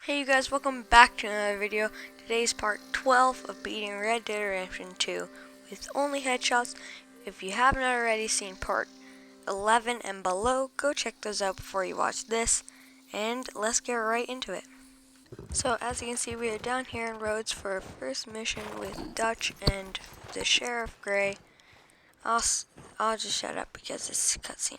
Hey you guys, welcome back to another video. Today's part 12 of beating Red Dead Redemption 2 with only headshots. If you haven't already seen part 11 and below, go check those out before you watch this, and let's get right into it. So as you can see, we are down here in Rhodes for our first mission with Dutch and the Sheriff Gray. I'll just shut up because it's a cutscene.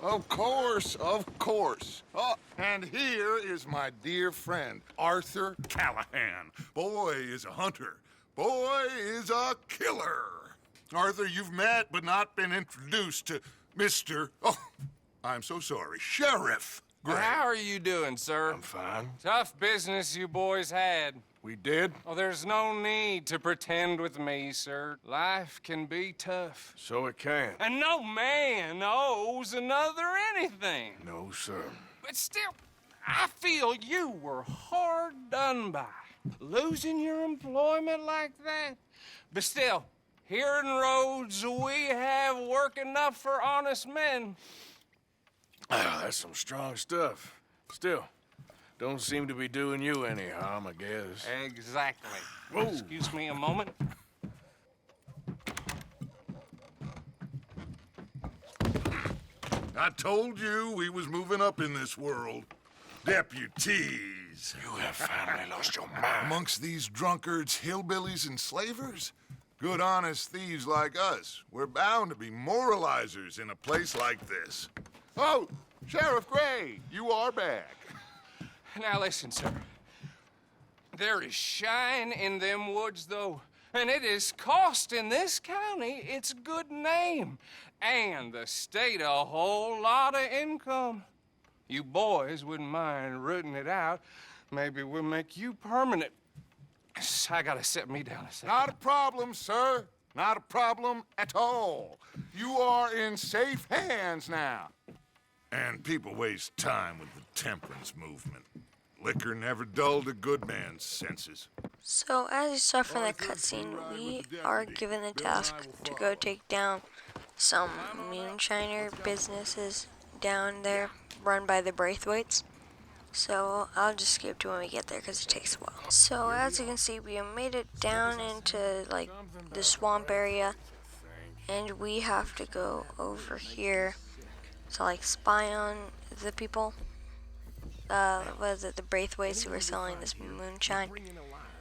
Of course, of course. Oh, and here is my dear friend, Arthur Callahan. Boy is a hunter. Boy is a killer. Arthur, you've met but not been introduced to Mr. Oh, I'm so sorry, Sheriff Gray. How are you doing, sir? I'm fine. Tough business you boys had. We did? Oh, there's no need to pretend with me, sir. Life can be tough. So it can. And no man owes another anything. No, sir. But still, I feel you were hard done by. Losing your employment like that. But still, here in Rhodes, we have work enough for honest men. That's some strong stuff. Still, don't seem to be doing you any harm, I guess. Exactly. Whoa. Excuse me a moment. I told you we was moving up in this world. Deputies. You have finally lost your mind. Amongst these drunkards, hillbillies, and slavers? Good, honest thieves like us. We're bound to be moralizers in a place like this. Oh, Sheriff Gray, you are back. Now listen, sir. There is shine in them woods, though, and it is costing this county its good name and the state a whole lot of income. You boys wouldn't mind rooting it out. Maybe we'll make you permanent. I gotta sit me down a second. Not a problem, sir. Not a problem at all. You are in safe hands now. And people waste time with the temperance movement. Liquor never dulled a good man's senses. So as you saw from the cutscene, we are given the task to go take down some moonshiner businesses down there run by the Braithwaites. So I'll just skip to when we get there because it takes a while. So as you can see, we have made it down into like the swamp area, and we have to go over here to like spy on the people. Was it the Braithwaites who were selling this moonshine?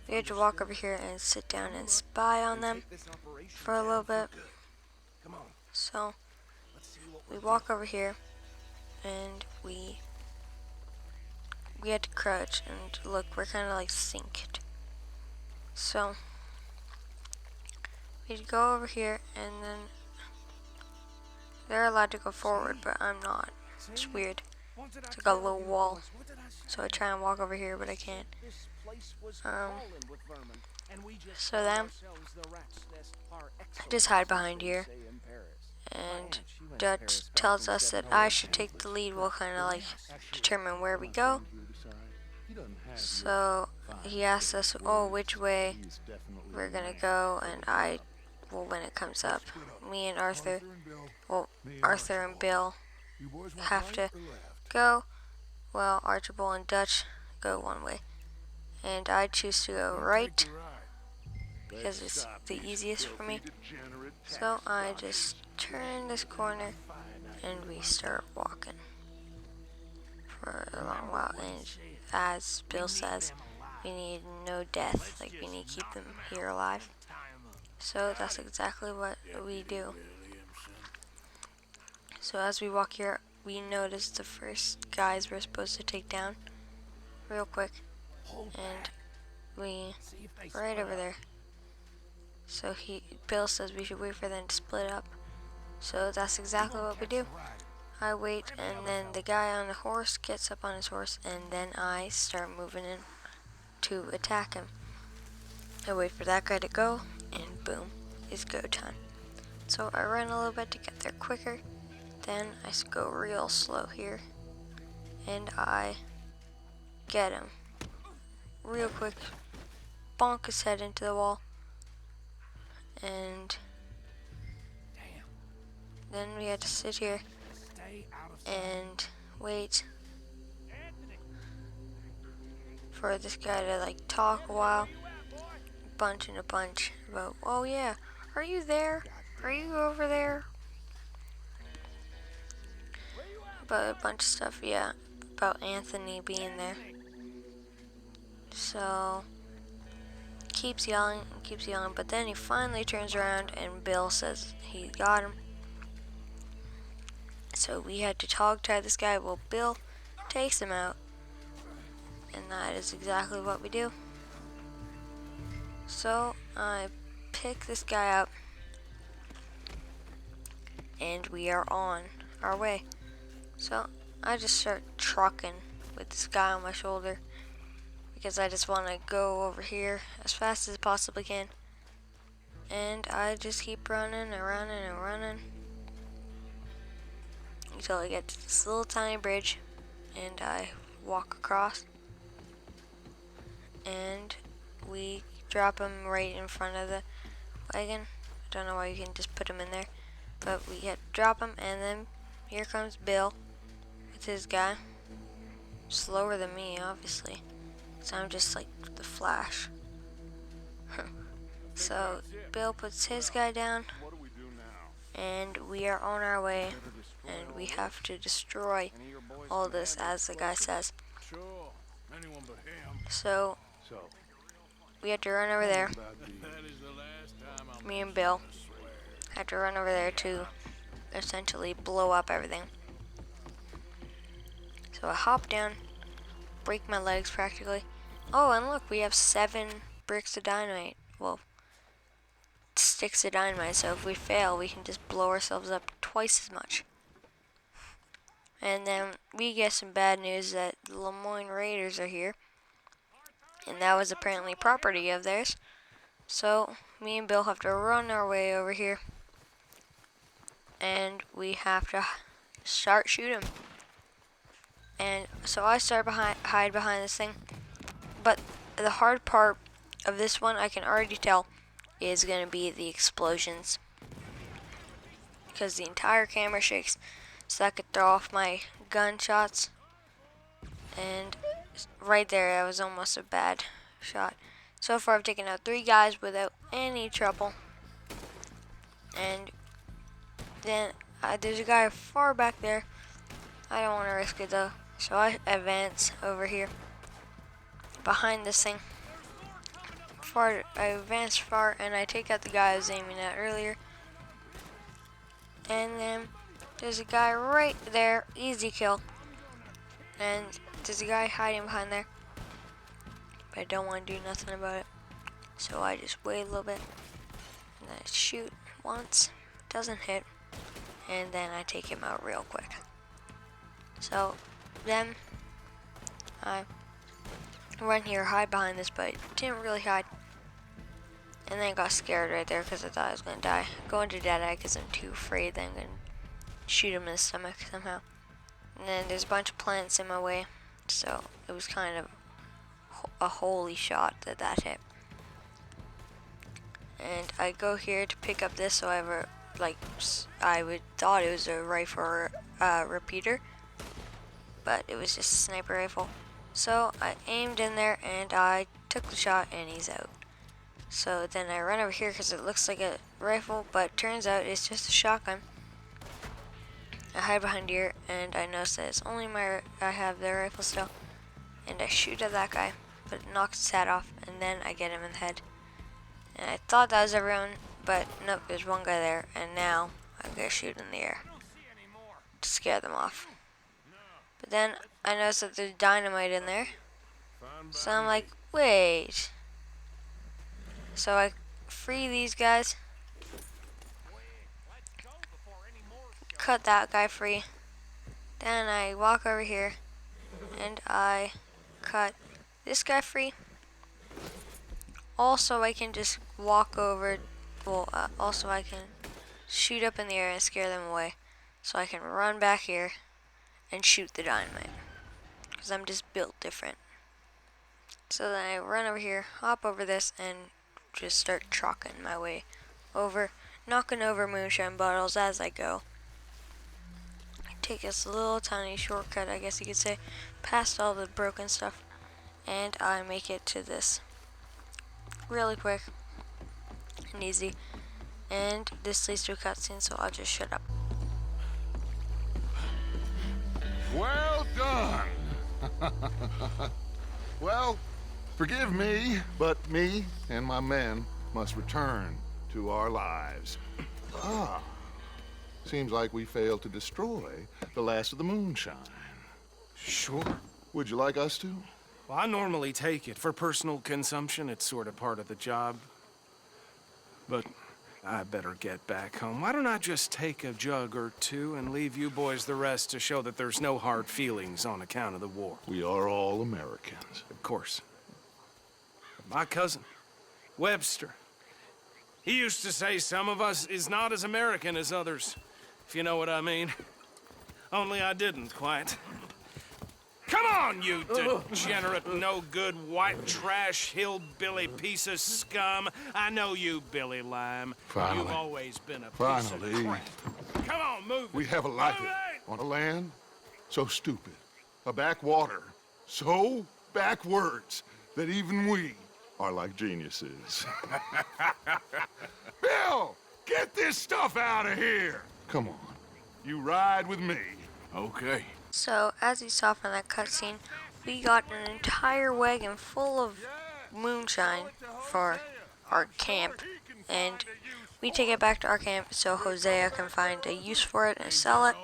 We had to walk over here and sit down and spy on them for a little bit. So we walk over here and we had to crouch and look, we're kind of like synced. So we had to go over here, and then they're allowed to go forward, but I'm not. It's weird. It's like a little wall. So I try and walk over here, but I can't. So then, I just hide behind here. And Dutch tells us that I should take the lead. We'll kind of like determine where we go. So he asks us, which way we're gonna go, and when it comes up, me and Arthur, Arthur and Bill have to go. Well, Archibald and Dutch go one way, and I choose to go right because it's the easiest for me. So I just turn this corner and we start walking for a long while, and as Bill says, we need no death, like we need to keep them here alive. So that's exactly what we do. So as we walk here, we notice the first guys we're supposed to take down real quick, and right over there. So Bill says we should wait for them to split up. So that's exactly what we do. I wait, and then the guy on the horse gets up on his horse, and then I start moving in to attack him. I wait for that guy to go, and boom, it's go time. So I run a little bit to get there quicker. Then I go real slow here, and I get him real quick, bonk his head into the wall, and then we had to sit here and wait for this guy to like talk a while, bunch and a bunch about, oh yeah, are you there? Are you over there? About a bunch of stuff, yeah, about Anthony being there. So keeps yelling and keeps yelling, but then he finally turns around and Bill says he got him. So we had to hog tie this guy. Well, Bill takes him out, and that is exactly what we do. So I pick this guy up, and we are on our way. So I just start trucking with this guy on my shoulder because I just want to go over here as fast as I possibly can. And I just keep running and running and running until I get to this little tiny bridge, and I walk across, and we drop him right in front of the wagon. I don't know why you can just put him in there, but we had to drop him, and then here comes Bill with his guy. Slower than me, obviously, so I'm just like the Flash. So Bill puts his guy down, and we are on our way, and we have to destroy all this, as the guy says. So we had to run over there. Me and Bill had to run over there to essentially blow up everything. So I hop down, break my legs practically. Oh, and look, we have 7 bricks of dynamite. Well, sticks of dynamite, so if we fail, we can just blow ourselves up twice as much. And then we get some bad news that the Lemoyne Raiders are here, and that was apparently property of theirs. So me and Bill have to run our way over here, and we have to start shooting. And so I start hide behind this thing, but the hard part of this one, I can already tell, is going to be the explosions, because the entire camera shakes, so that could throw off my gunshots. And right there, that was almost a bad shot. So far, I've taken out 3 guys without any trouble. And then there's a guy far back there. I don't want to risk it though, so I advance over here behind this thing. I advance far, and I take out the guy I was aiming at earlier. And then there's a guy right there, easy kill. And there's a guy hiding behind there, but I don't want to do nothing about it. So I just wait a little bit, and I shoot once, doesn't hit, and then I take him out real quick. So then I run here, hide behind this, but didn't really hide. And then got scared right there because I thought I was going to die. Go into Deadeye because I'm too afraid that I'm going to shoot him in the stomach somehow. And then there's a bunch of plants in my way, so it was kind of a holy shot that hit. And I go here to pick up this, so I have a, thought it was a rifle repeater, but it was just a sniper rifle. So I aimed in there, and I took the shot, and he's out. So then I run over here because it looks like a rifle, but turns out it's just a shotgun. I hide behind here, and I notice that it's only I have the rifle still. And I shoot at that guy, but it knocks his hat off, and then I get him in the head. And I thought that was everyone, but nope, there's one guy there, and now I'm gonna shoot in the air to scare them off. But then I noticed that there's dynamite in there, so I'm like, wait. So I free these guys, cut that guy free, then I walk over here, and I cut this guy free. Also, I can just walk over, also I can shoot up in the air and scare them away. So I can run back here and shoot the dynamite, because I'm just built different. So then I run over here, hop over this, and just start trucking my way over, knocking over moonshine bottles as I go. I take this little tiny shortcut, I guess you could say, past all the broken stuff, and I make it to this really quick and easy. And this leads to a cutscene, so I'll just shut up. Well done. Well, forgive me, but me and my men must return to our lives. Ah, seems like we failed to destroy the last of the Moonshine. Sure. Would you like us to? Well, I normally take it. For personal consumption, it's sort of part of the job. But I better get back home. Why don't I just take a jug or two and leave you boys the rest to show that there's no hard feelings on account of the war? We are all Americans. Of course. My cousin, Webster, he used to say some of us is not as American as others, if you know what I mean. Only I didn't quite. Come on, you degenerate, no-good, white trash, hillbilly piece of scum. I know you, Billy Lime. Finally. You've always been a piece Finally. of crap. Come on, move We it. have a life Move it! on a land so stupid, a backwater so backwards that even we are like geniuses. Bill, get this stuff out of here. Come on, you ride with me. Okay. So, as you saw from that cutscene, we got an entire wagon full of moonshine for our camp, and we take it back to our camp so Hosea can find a use for it and sell it,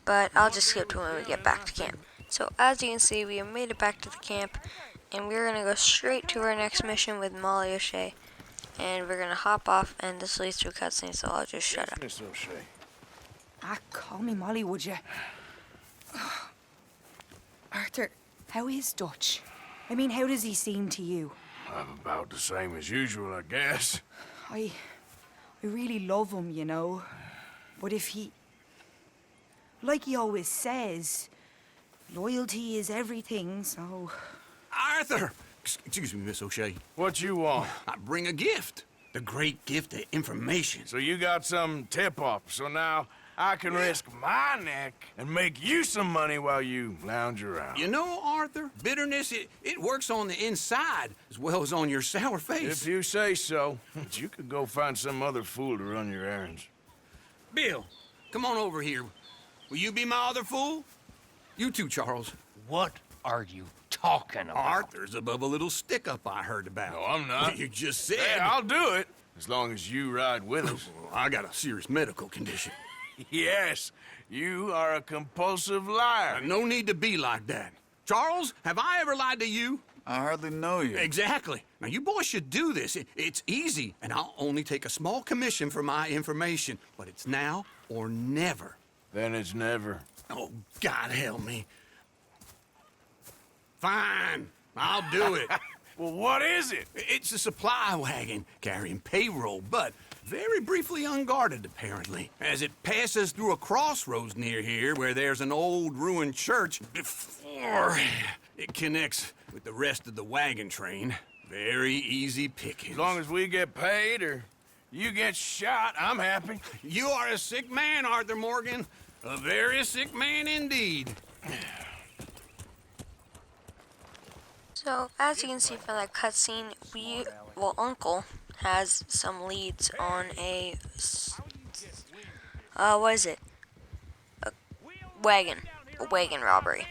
but I'll just skip to when we get back to camp. So, as you can see, we have made it back to the camp, and we're going to go straight to our next mission with Molly O'Shea, and we're going to hop off, and this leads to a cutscene, so I'll just shut up. Miss O'Shea. Ah, call me Molly, would you? Arthur, how is Dutch? I mean, how does he seem to you? I'm about the same as usual, I guess. I really love him, you know. But if he... Like he always says, loyalty is everything, so... Arthur! Excuse me, Miss O'Shea. What you want? I bring a gift. The great gift of information. So you got some tip-off, so now I can risk my neck and make you some money while you lounge around. You know, Arthur, bitterness, it works on the inside as well as on your sour face. If you say so, but you could go find some other fool to run your errands. Bill, come on over here. Will you be my other fool? You too, Charles. What are you talking about? Arthur's above a little stick-up I heard about. No, I'm not. You just said... Hey, I'll do it, as long as you ride with us. I got a serious medical condition. Yes, you are a compulsive liar. No need to be like that. Charles, have I ever lied to you? I hardly know you. Exactly. Now, you boys should do this. It's easy, and I'll only take a small commission for my information. But it's now or never. Then it's never. Oh, God help me. Fine. I'll do it. Well, what is it? It's a supply wagon carrying payroll, but very briefly unguarded, apparently. As it passes through a crossroads near here where there's an old ruined church before it connects with the rest of the wagon train. Very easy pickings. As long as we get paid or you get shot, I'm happy. You are a sick man, Arthur Morgan. A very sick man indeed. So, as you can see from that cutscene, Uncle has some leads on a, what is it? A wagon robbery.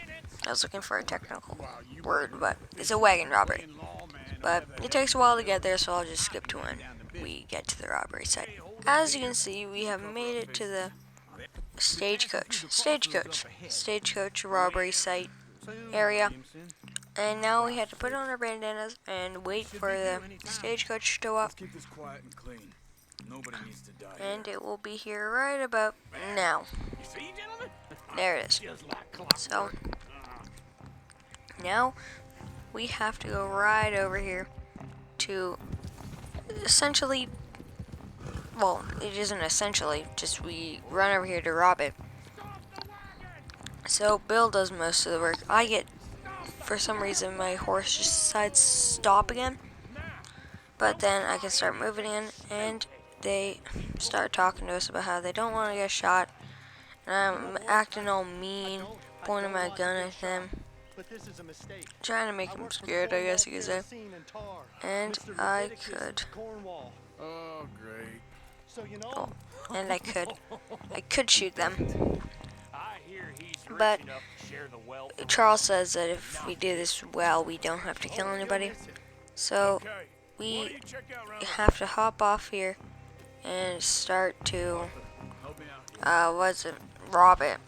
I was looking for a technical word, but it's a wagon robbery. But it takes a while to get there, so I'll just skip to when we get to the robbery site. As you can see, we have made it to the stagecoach robbery site area. And now we had to put on our bandanas and wait for the stagecoach to show up. Keep this quiet and clean. Nobody needs to die. And it will be here right about now. There it is. So, now we have to go right over here to essentially, well, it isn't essentially, just we run over here to rob it. So Bill does most of the work. For some reason, my horse just decides to stop again. But then I can start moving in, and they start talking to us about how they don't want to get shot. And I'm acting all mean, pointing my gun at them. Trying to make him scared, I guess you could say. And I could. Oh, great. Oh, and I could shoot them. But Charles says that if we do this well, we don't have to kill anybody. So we have to hop off here and start to, rob it.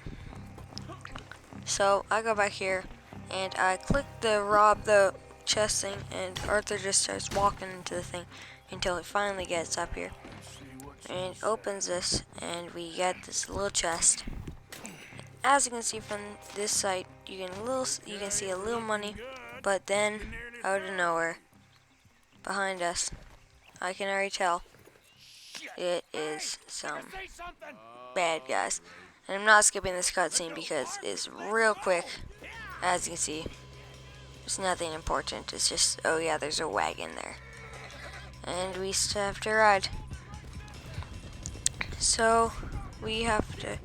So I go back here and I click the rob the chest thing, and Arthur just starts walking into the thing until he finally gets up here and opens this, and we get this little chest. As you can see from this site, you can see a little money, but then out of nowhere, behind us, I can already tell it is some bad guys. And I'm not skipping this cutscene because it's real quick. As you can see, there's nothing important. It's just, oh yeah, there's a wagon there, and we still have to ride. So we have to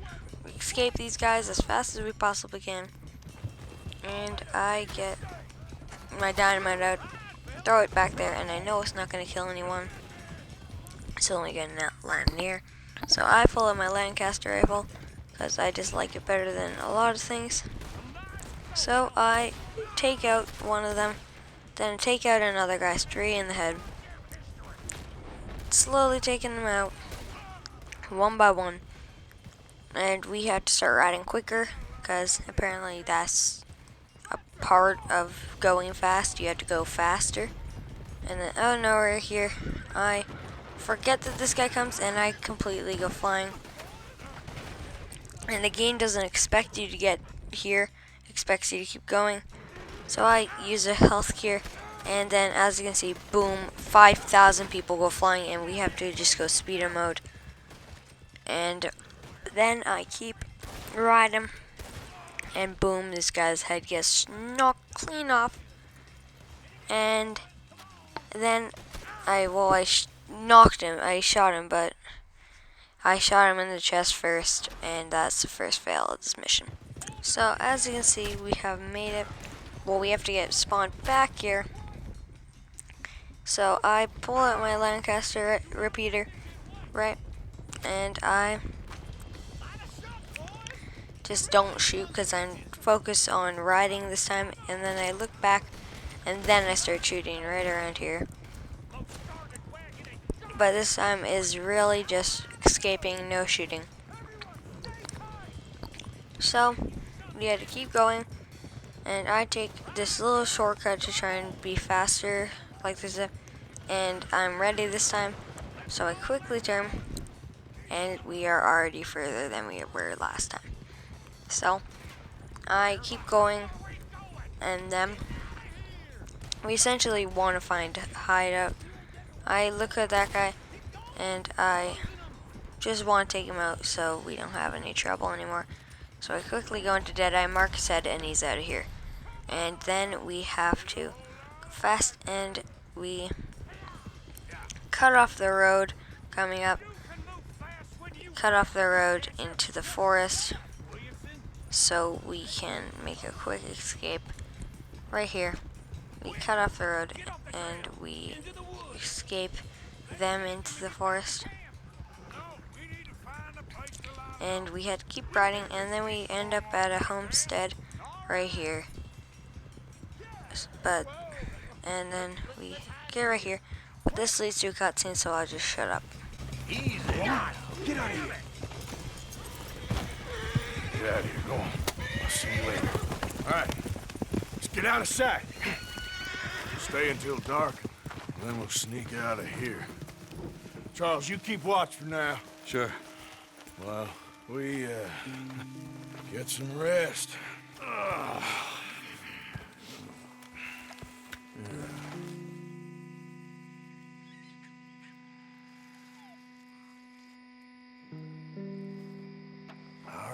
escape these guys as fast as we possibly can. And I get my dynamite out, throw it back there, and I know it's not going to kill anyone. It's only going to land near. So I pull out my Lancaster rifle because I just like it better than a lot of things. So I take out one of them, then take out another guy straight in the head. Slowly taking them out, one by one. And we have to start riding quicker because apparently that's a part of going fast. You have to go faster. And then out of nowhere here, I forget that this guy comes and I completely go flying. And the game doesn't expect you to get here, it expects you to keep going. So I use a health cure, and then as you can see, boom, 5,000 people go flying, and we have to just go speeder mode. And then I keep riding, and boom, this guy's head gets knocked clean off. And then I knocked him, I shot him, but I shot him in the chest first, and that's the first fail of this mission. So as you can see, we have made it. Well, we have to get spawned back here. So I pull out my Lancaster repeater, right, and I just don't shoot because I'm focused on riding this time, and then I look back and then I start shooting right around here. But this time is really just escaping, no shooting. So we had to keep going, and I take this little shortcut to try and be faster, like this, and I'm ready this time. So I quickly turn, and we are already further than we were last time. So I keep going, and then we essentially want to find a hideout. I look at that guy, and I just want to take him out so we don't have any trouble anymore. So I quickly go into Deadeye, mark his head, and he's out of here. And then we have to go fast, and we cut off the road coming up, cut off the road into the forest so we can make a quick escape. Right here, we cut off the road and we escape them into the forest. And we had to keep riding, and then we end up at a homestead right here. And then we get right here. But this leads to a cutscene, so I'll just shut up. Easy. Get out of here. Get out of here, go on. I'll see you later. All right, let's get out of sight. Stay until dark, and then we'll sneak out of here. Charles, you keep watch for now. Sure. Well, we, get some rest. All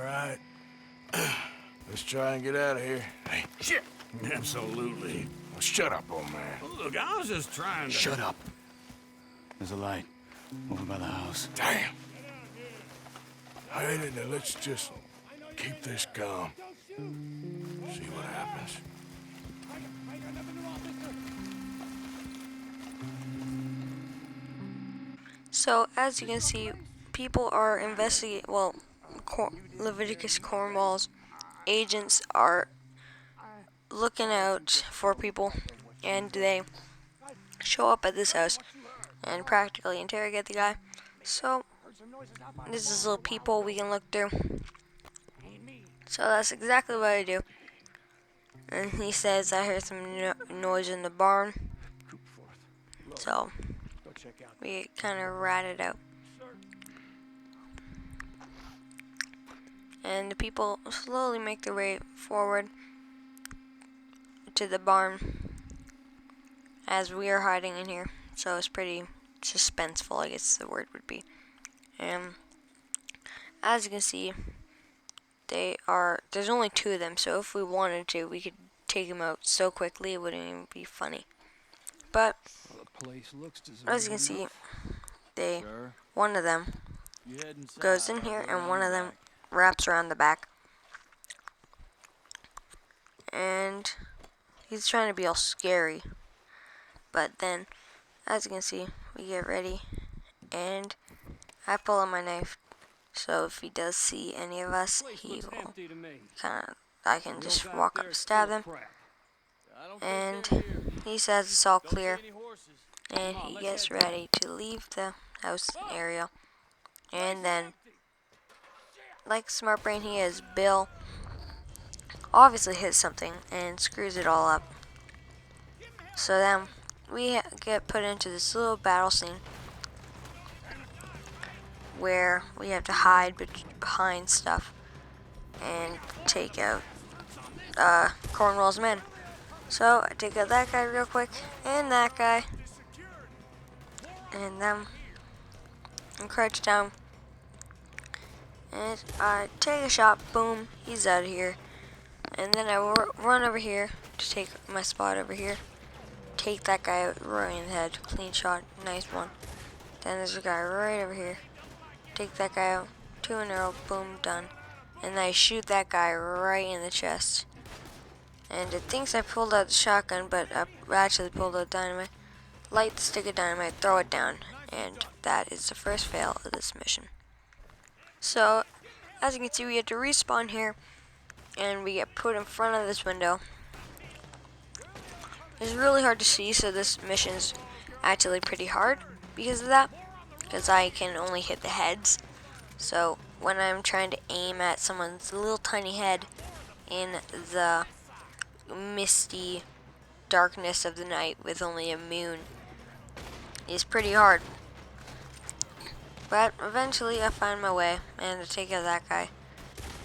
right. Let's try and get out of here. Hey, shit! Absolutely. Well, shut up, old man. Look, I was just trying to... Shut up. There's a light over by the house. Damn. All right, now let's just keep this calm. See what happens. So as you can see, people are investigating. Well, Leviticus Cornwall's agents are looking out for people, and they show up at this house and practically interrogate the guy. So this is little people we can look through. So that's exactly what I do. And he says I heard some noise in the barn. So we kind of rat it out. And the people slowly make their way forward to the barn as we are hiding in here. So it's pretty suspenseful, I guess the word would be. And as you can see, there's only 2 of them, so if we wanted to, we could take them out so quickly it wouldn't even be funny. But as you can see, one of them goes in here and one of them wraps around the back. And he's trying to be all scary. But then, as you can see, we get ready and I pull out my knife. So if he does see any of us, he will I can just walk up, stab him, and he says it's all clear, and he gets ready to leave the house area. And then, like smart brain he is, Bill obviously hits something and screws it all up. So then we get put into this little battle scene where we have to hide behind stuff and take out Cornwall's men. So I take out that guy real quick, and that guy, and them, and crouch down, and I take a shot, boom, he's out of here. And then I run over here to take my spot over here, take that guy out right in the head, clean shot, nice one. Then there's a guy right over here, take that guy out, 2 in a row, boom, done. And I shoot that guy right in the chest. And it thinks I pulled out the shotgun, but I actually pulled out dynamite. Light the stick of dynamite, throw it down, and that is the first fail of this mission. So, as you can see, we have to respawn here, and we get put in front of this window. It's really hard to see, so this mission's actually pretty hard because of that, because I can only hit the heads. So when I'm trying to aim at someone's little tiny head in the misty darkness of the night with only a moon, it's pretty hard. But eventually I find my way and I take out that guy.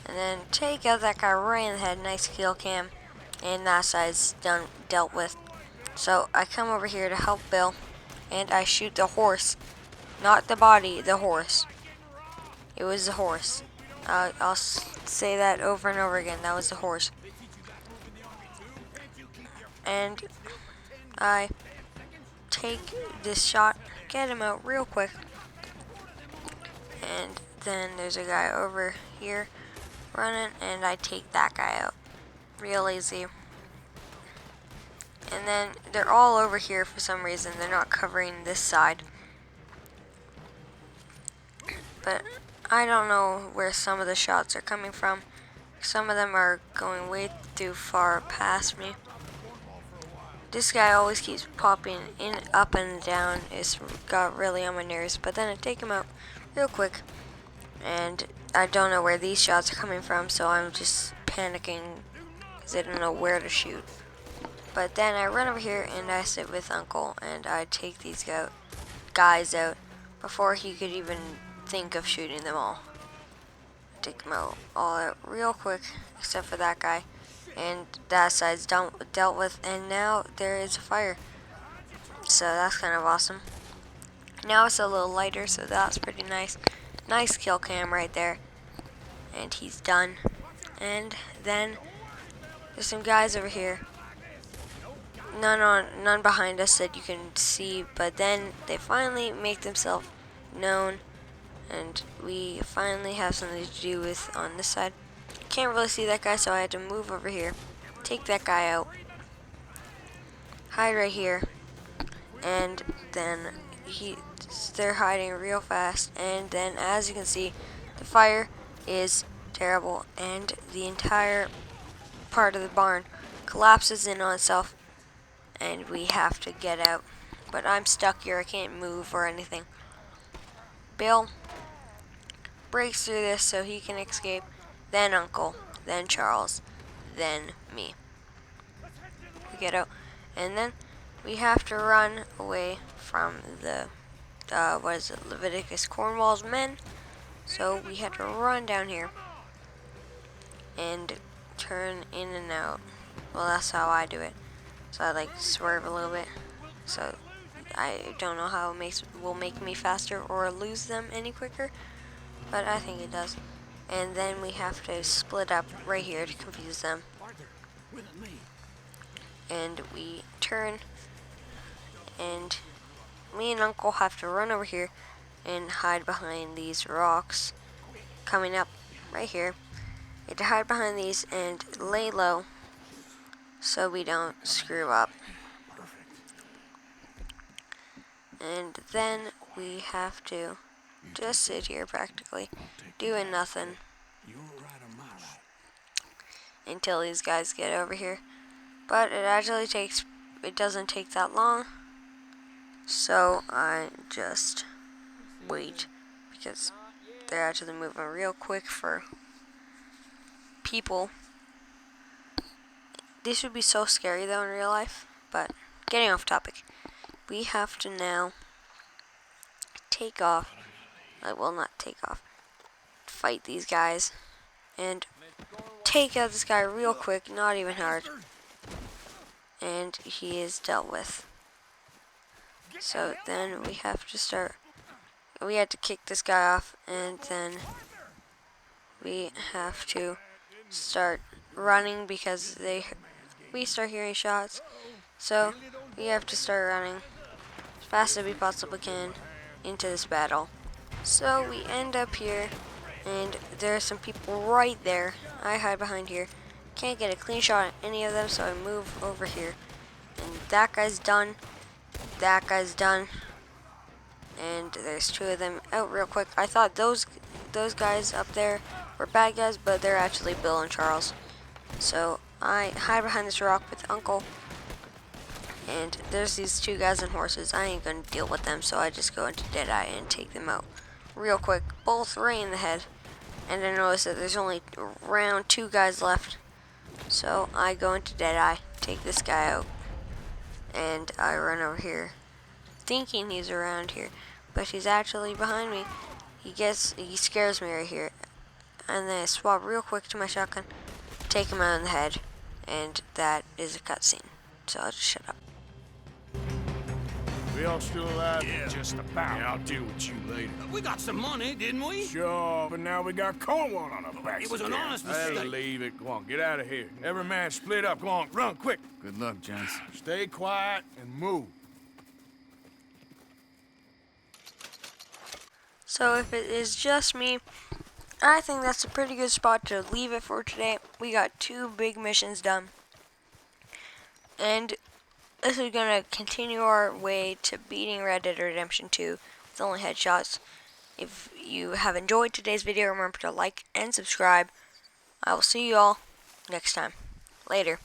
And then take out that guy right in the head, nice kill cam. And that side's dealt with. So I come over here to help Bill and I shoot the horse. Not the body, the horse. It was the horse. I'll say that over and over again. That was the horse. And I take this shot, get him out real quick. And then there's a guy over here running, and I take that guy out. Real easy. And then they're all over here for some reason. They're not covering this side. But I don't know where some of the shots are coming from. Some of them are going way too far past me. This guy always keeps popping in, up and down. It's got really on my nerves. But then I take him out real quick. And I don't know where these shots are coming from, so I'm just panicking because I don't know where to shoot. But then I run over here and I sit with Uncle and I take these guys out before he could even think of shooting them all. Take them all out real quick, except for that guy. And that side's dealt with, and now there is a fire. So that's kind of awesome. Now it's a little lighter, so that's pretty nice. Nice kill cam right there. And he's done. And then there's some guys over here. None behind us that you can see, but then they finally make themselves known. And we finally have something to do with on this side. Can't really see that guy, so I had to move over here. Take that guy out. Hide right here. And then they're hiding real fast. And then, as you can see, the fire is terrible, and the entire part of the barn collapses in on itself, and we have to get out. But I'm stuck here. I can't move or anything. Bill breaks through this so he can escape, then Uncle, then Charles, then me. We get out, and then we have to run away from the Leviticus Cornwall's men. So we had to run down here and turn in and out. Well, that's how I do it. So I like swerve a little bit. So I don't know how it will make me faster or lose them any quicker, but I think it does. And then we have to split up right here to confuse them. And we turn, and me and Uncle have to run over here and hide behind these rocks coming up right here. We have to hide behind these and lay low so we don't screw up. And then we have to just sit here practically, doing nothing until these guys get over here. But it doesn't take that long, so I just wait, because they're actually moving real quick for people. This would be so scary though in real life, but getting off topic. We have to now take off, well, not take off, fight these guys and take out this guy real quick, not even hard. And he is dealt with. So then we have to kick this guy off, and then we have to start running because we start hearing shots. So we have to start running as fast as we possibly can into this battle. So we end up here, and there are some people right there. I hide behind here. Can't get a clean shot at any of them, so I move over here. And that guy's done. That guy's done. And there's two of them out real quick. I thought those guys up there were bad guys, but they're actually Bill and Charles. So I hide behind this rock with Uncle. And there's these two guys on horses. I ain't gonna deal with them, so I just go into Deadeye and take them out real quick. Both right in the head. And I notice that there's only around 2 guys left. So I go into Deadeye, take this guy out, and I run over here, thinking he's around here, but he's actually behind me. He scares me right here, and then I swap real quick to my shotgun, take him out in the head, and that is a cutscene. So I'll just shut up. We all still alive? Yeah. Just about. Yeah, I'll deal with you later. We got some money, didn't we? Sure, but now we got Cornwall on our backs. It was an honest Hey, mistake. leave it. Go on, get out of here. Every man split up. Go on, run quick. Good luck, gents. Stay quiet and move. So if it is just me, I think that's a pretty good spot to leave it for today. We got 2 big missions done. And this is going to continue our way to beating Red Dead Redemption 2 with only headshots. If you have enjoyed today's video, remember to like and subscribe. I will see you all next time. Later.